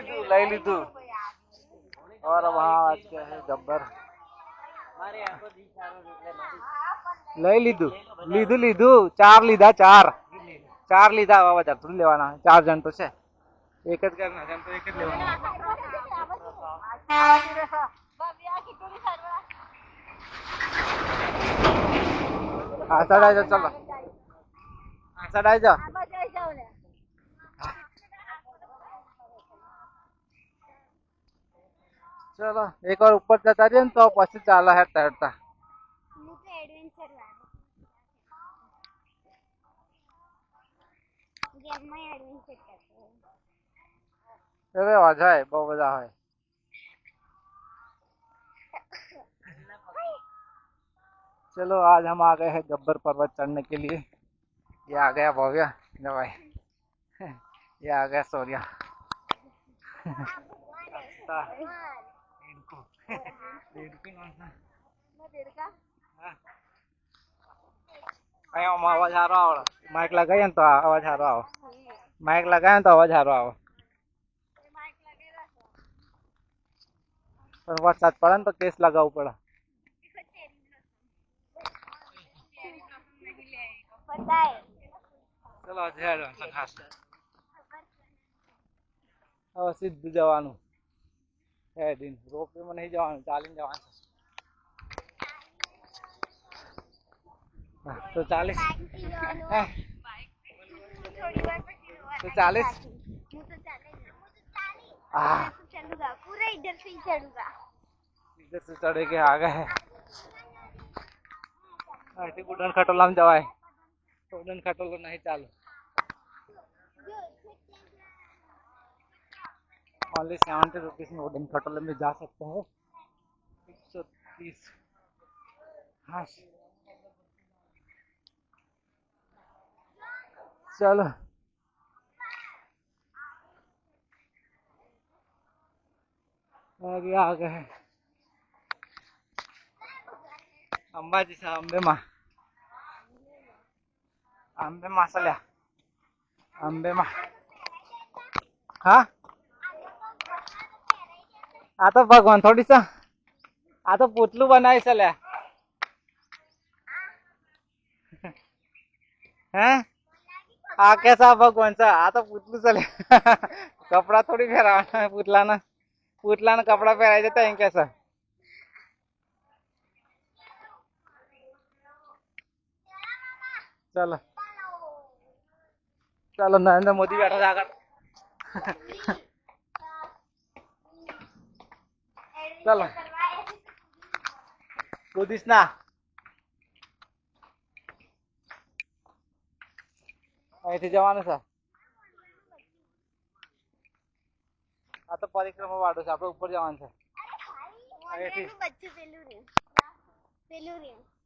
લઈ લીધું और वहाँ आज क्या है गब्बर લઈ લીધું લીધું લીધું ચાર લીધા ચાર લીધા હવે વધારે થોડું લેવાના 4 જણ તો છે એક જ કરના છે તો એક જ લેવાના આ સડાઈ જાઓ ચલો આ સડાઈ જાઓ चलो एक बार ऊपर जता रही तो પછી ચાલે હે તરતા अरे मजा है बहुत मजा है चलो आज हम आ गए हैं गब्बर पर्वत चढ़ने के लिए ये आ गया भव्य भाई ये आ गया सूर्या अवाज हारो आवड़े माइक लगाए तो अवाज हारो आओ माइक लगाए तो अवाज हारो आओ पर वरसाद पड़े तो केस लगावू पड़े चलो હવે સીધું જવાનું હેડીન રોપવેમાં નહીં જવાનું ચાલીને જવાનું તો 40 तो 40 चलूंगा पूरा इधर से ही चढ़ूंगा इधर से चढ़े के आ गए ऐसे उड़न खटोला में जवाए उड़न खटोला नहीं चालू ओनली 70 रुपीज में उड़न खटोले में जा सकते हैं 130 हाँ चलो आगे आ गए अंबाजी से अंबे माँ चलिया अंबे माँ हाँ आ तो भगवान थोड़ी सा आ तो पुतलू बनाई चलिया हैं आ कैसा भगवान सा आ तो पुतलू चले कपड़ा थोड़ी फेराना है पुतला ना कपड़ा पहराई देता है कैसा चलो चलो नरेंद्र मोदी बैठा जाकर चलो कूदिस ना અહીંથી જવાનું છે આ તો પરિક્રમા વાળો છે આપણે ઉપર જવાનું છે અહીંથી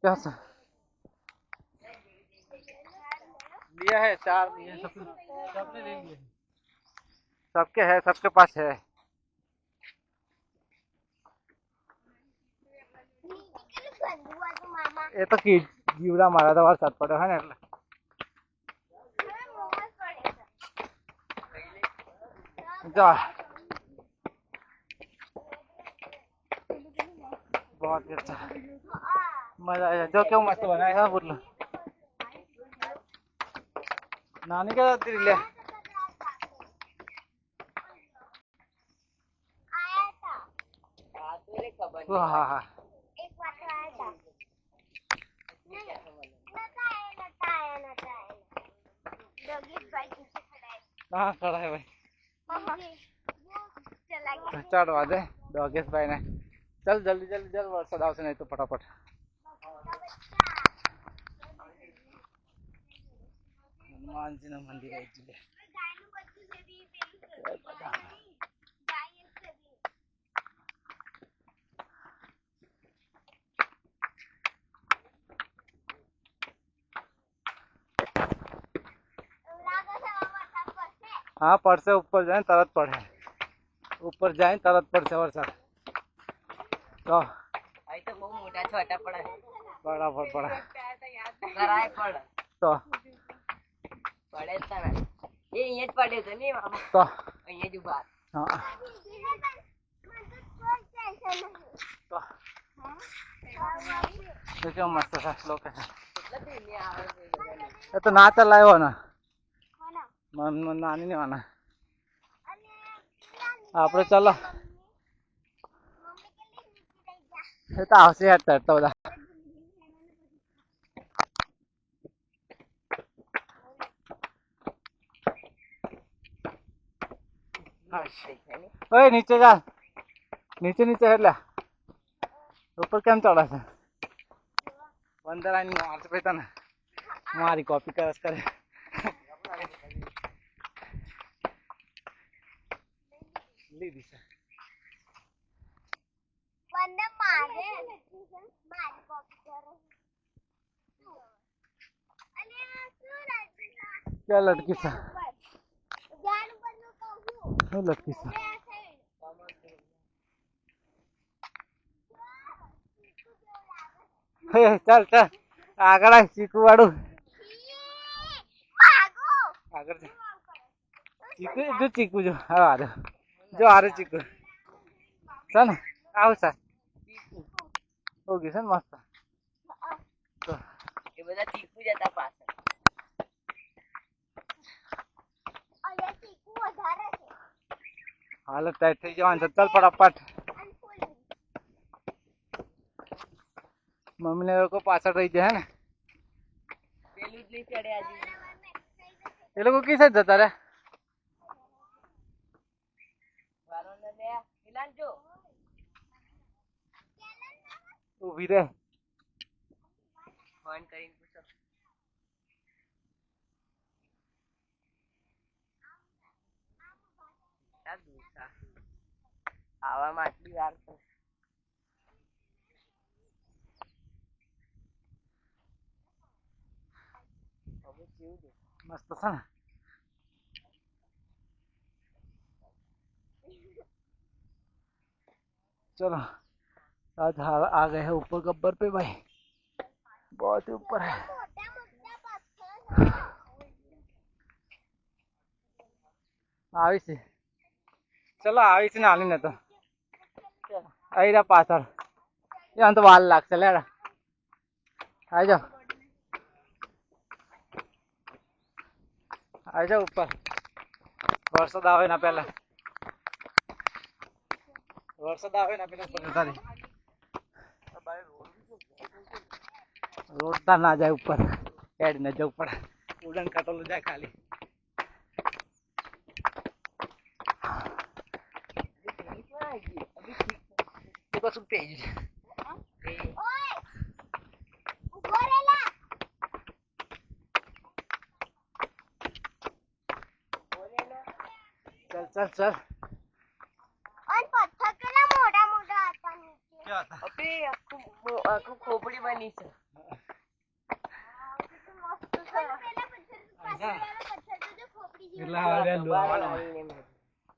क्या છે लिया है 4 लिए सबने ले लिए सबके है सबके पास है ये तो की जीवड़ा मारा था वरसाद पड़े है ना એટલે जा बहुत अच्छा मजा आया जो क्यों मस्त बनाया है बोलो नानी क्या तेरी ले हाँ हाँ कहाँ खड़ा है भाई चढ़वा दे डॉगेश भाई ने चल जल्दी जल्दी जल्दी वर्षा दाव से नहीं तो फटाफट हनुमान जी ना मंदिर है जिले हाँ पड़ से ऊपर जाए तरत पड़े ऊपर जाए तरत पड़ से वरसाद तो आई तो बहुत मोटा छोटा पड़ा है बड़ा बहुत बड़ा कराए पड़ तो पड़े ता ये पड़े तो नहीं मामा तो ये जो बात हाँ तो देखो मस्त था लोकेशन ये तो ना चला है वो ना मन मन नानी नहीं माना आप चलो ये तो आवश्यक है तो बता ओए नीचे जा नीचे नीचे हेड ला ऊपर केम चढ़ा था अंदर आने मार से पैता ना हमारी कॉपी करस करे ली दिशा वंदे मारे मारी कॉपी कर अरे तू क्या लड़की सा जान पर नो कहूं वो लड़की सा चल चल आगड़ आ चीकू वाड़ू भागो आगड़ जा चीकू जो आ रहे चीकू सन आओ सर होगी सन मस्त तो ये બધા ચીકુ જતા પાછળ अरे चीकू વધારે છે हालत टाइट થઈ જવાની તો चल फटाफट मम्मी ने को पाछड़ रही है ना પેલું જ નહીં ચડે આજે ये लोग किस साइड जाता रे વારોને લે ઇલાન જો उभी रे ફોન કરીને પૂછો આ દૂસા આવામાં આટલી વાર તો હવે કેવું દે मस्त था ना चलो आज आ गए हैं ऊपर गब्बर पे भाई बहुत ही ऊपर है મોટા મોટા પથ્થર આવી છે ચલો આવી છે નાની ને તો આવી રહ્યા પાછળ ત્યાં તો વાર લાગશે લે આવી જાઓ આવી જાઓ ઉપર વરસાદ આવે ના પહેલા વરસાદ આવે ના પહેલા ઉપર જતા રહી रोड ता ना जाए ऊपर हेड न जाऊ पड़ा उड़न कटोल जाए खाली तो सुन तेज ઓય ઉભો રહેલા चल चल चल અને પથ્થર કેટલા મોટા મોટા હતા નીચે क्या था અબે આખું ખોપડી બની છે પેલા પથ્થર પથ્થર તો જો ખોપડી જેવું એટલા વહેલું આવવાનું હોય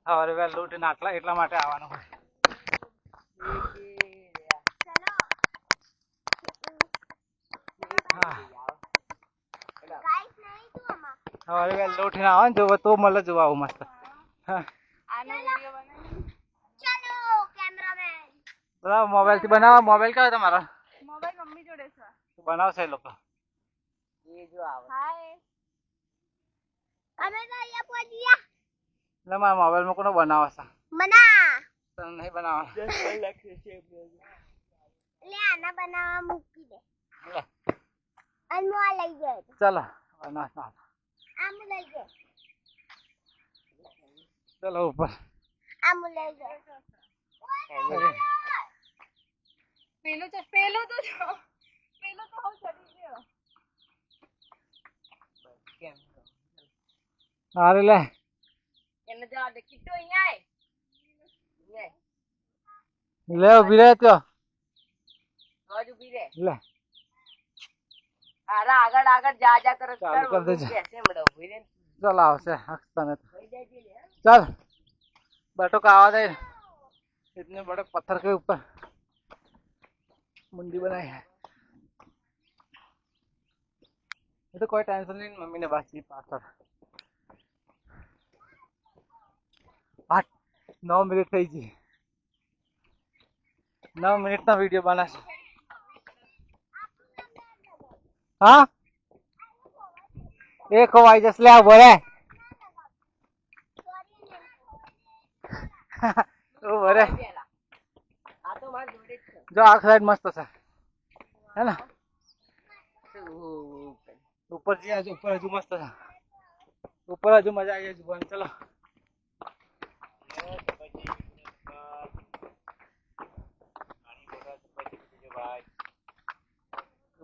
સવારે વહેલું ઉઠીને આટલા એટલા માટે આવવાનું હોય ચલો હા ગાઈસ નહીં તું આમાં સવારે વહેલું ઉઠીને આવે ને જોવો તો મળે જોવા આવું મસ્ત હા આનો વિડિયો બનાવી ચલો કેમેરામેન બધા મોબાઈલ થી બનાવો મોબાઈલ કયો તમારો મોબાઈલ મમ્મી જોડે છે બનાવશે એ લોકો એ જો આવે હાય અમે તો અહીંયા પહોંચી ગયા એટલે મારા મોબાઈલમાં કોનો બનાવો છે મના તને નહીં બનાવવાનો લખ્યું છે લે આના બનાવવા મૂકી દે લે, અને હું આ લઈ જાય ચલો બનાવ આમ લઈ જાય ચલો ઉપર આમ લઈ જાય પેલું તો જો પેલું તો હું ચડી ગયો કેમ અરે લે એને જવા દે કિટ્ટુ અહીંયા આય લે ઉભી રહે તો રોજ ઊભી રહે લે અરે આગળ આગળ જા જા કરો ચાલુ કર દેજે. કેસે મળો ઊભી રહે चल आवश्य हंसता થઈ જાય છે લે चल बैठो का आवाज है इतने बड़े पत्थर के ऊपर मुंडी बनाई है ये तो कोई टेंशन नहीं मम्मी ने बात की पाथर हट 9 મિનિટ થઈ ગઈ. 9 મિનિટનો વિડીયો બનાવશે. હા એ ખવાઈ જશે લે બોલે. બોલે આ તો માર જોડે જ છે. જો આ સાઈડ મસ્ત છે હે ને. ઉપર જઈએ હજુ ઉપર હજુ મસ્ત છે. ઉપર હજુ મજા આવી જાય જોવાની. ચલો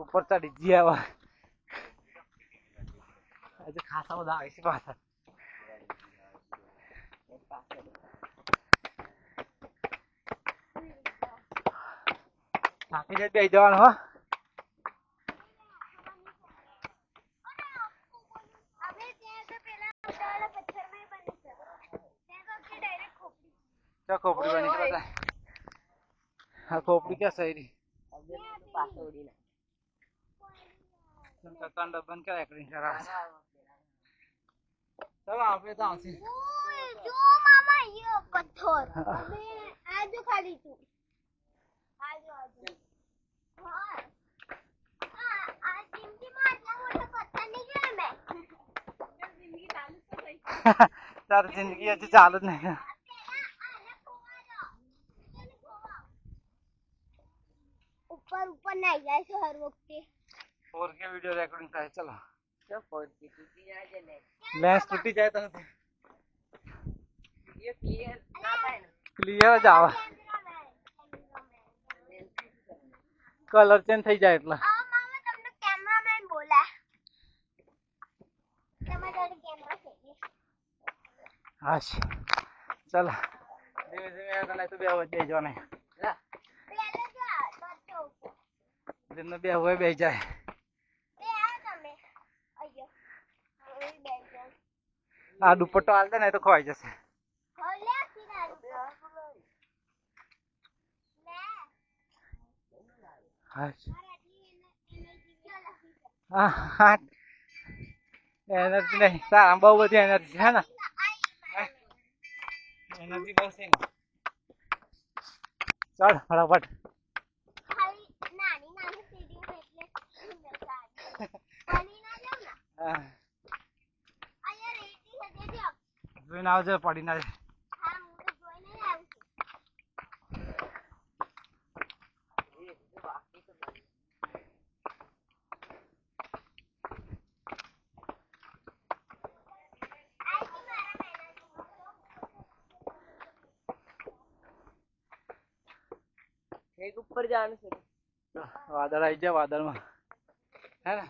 ઉપર ચડી જઈએ હવે. આજે ખાસા બધા આવે છે પાછા. થાકી જાય બેસી જવાનું હો. क्या खोपड़ी बनी पता है? हाँ खोपड़ी क्या सही रही. પાછો ઉડી ના. कंड बंद क्या एकड़ी करा. चलो आप ये तो आसी. જો મામા યો પથ્થર અબે આજો ખાલી તું આજો હા આ જિંદગી માં આટલા મોટા પથ્થર નહીં જોયા મેં. જિંદગી ચાલુ તો થઈ. તાર જિંદગી હજી ચાલુ જ નહીં. ઉપર ઉપર ના જાય છે હર વખતે. 4K वीडियो रिकॉर्डिंग થાય. ચલો તો ફોનથી તૂટી જાય છે ને. લેન્સ તૂટી જાય તો વિડિયો ક્લિયર ના થાય ને. ક્લિયર જ આવે. કલર ચેન્જ થઈ જાય એટલે. મામા તમને કેમેરામેન બોલા. તમારા જોડે કેમેરા છે. હાશ ચલો ધીમે ધીમે તને તો બે વજે જો ને. લા પેલે જા બચ્ચો જેમને બે હોય બે જાય. બે આ તમે અయ్యో હવે બે જા. આ દુપટ્ટો હાલ દે ને તો ખવાઈ જશે. ઓલે સીધા લે હાશ એનર્જી હા હા એનર્જી નહીં. તારા બહુ બધી એનર્જી છે ને. એનર્જી બહુ છે ને. ચાલ ફટાફટ. ખાલી નાની નાની સીડીઓ એટલે ખાલી ના જાવ ને હા અહીંયા રેતી છે દેજો. જોઈને આવજો પડી ના જાય. હા હું તો જોઈને જ આવું છું. એ બાકી તો બની. આઈ મારા મહેનત એક ઉપર જવાનું છે. વાદળ આવી જાય વાદળમાં હે ને.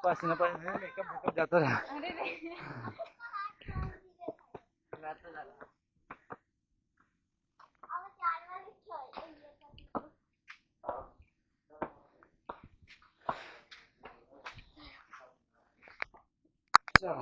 પછી ને પછી મેકઅપ મેકઅપ જતો રહે. રાતો લાગે. હવે ચાલવાનું છે. ચલો